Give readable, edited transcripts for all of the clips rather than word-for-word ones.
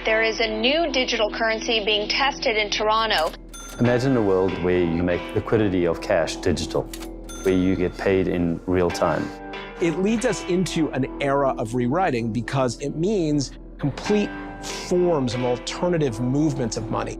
There is a new digital currency being tested in Toronto. Imagine a world where you make liquidity of cash digital, where you get paid in real time. It leads us into an era of rewriting because it means complete forms of alternative movements of money.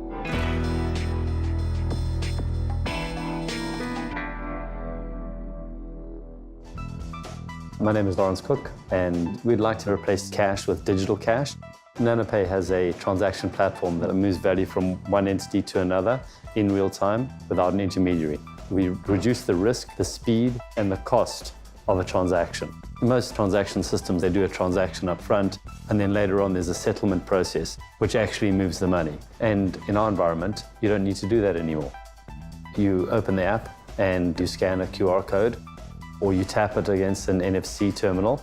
My name is Lawrence Cook, and we'd like to replace cash with digital cash. NanoPay has a transaction platform that moves value from one entity to another in real time without an intermediary. We reduce the risk, the speed, and the cost of a transaction. Most transaction systems, they do a transaction up front, and then later on there's a settlement process, which actually moves the money. And in our environment, you don't need to do that anymore. You open the app and you scan a QR code, or you tap it against an NFC terminal,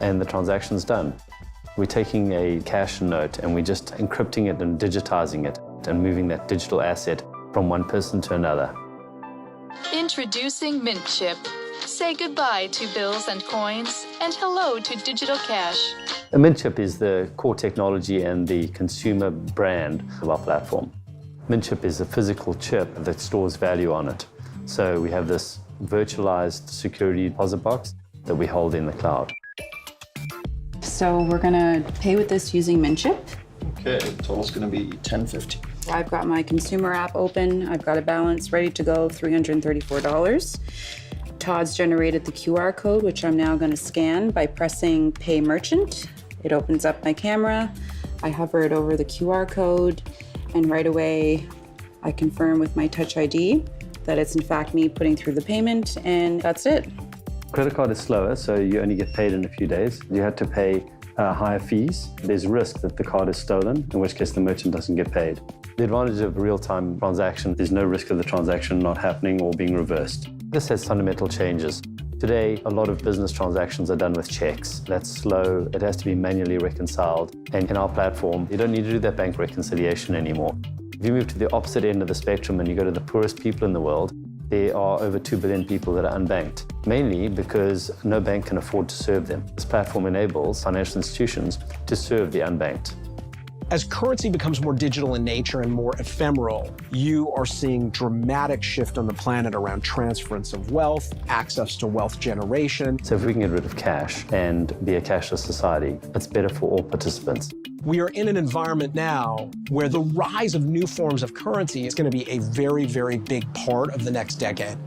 and the transaction's done. We're taking a cash note and we're just encrypting it and digitizing it and moving that digital asset from one person to another. Introducing Mint Chip. Say goodbye to bills and coins and hello to digital cash. A Mint Chip is the core technology and the consumer brand of our platform. Mint Chip is a physical chip that stores value on it. So we have this virtualized security deposit box that we hold in the cloud. So we're gonna pay with this using Mint Chip. Okay, the total's gonna be $10.50. I've got my consumer app open. I've got a balance ready to go of $334. Todd's generated the QR code, which I'm now gonna scan by pressing Pay Merchant. It opens up my camera. I hover it over the QR code, and right away, I confirm with my Touch ID that it's in fact me putting through the payment, and that's it. Credit card is slower, so you only get paid in a few days. You had to pay higher fees. There's risk that the card is stolen, in which case the merchant doesn't get paid. The advantage of real-time transaction, there's no risk of the transaction not happening or being reversed. This has fundamental changes. Today, a lot of business transactions are done with checks. That's slow, it has to be manually reconciled. And in our platform, you don't need to do that bank reconciliation anymore. If you move to the opposite end of the spectrum and you go to the poorest people in the world, there are over 2 billion people that are unbanked, mainly because no bank can afford to serve them. This platform enables financial institutions to serve the unbanked. As currency becomes more digital in nature and more ephemeral, you are seeing dramatic shift on the planet around transference of wealth, access to wealth generation. So if we can get rid of cash and be a cashless society, it's better for all participants. We are in an environment now where the rise of new forms of currency is going to be a very, very big part of the next decade.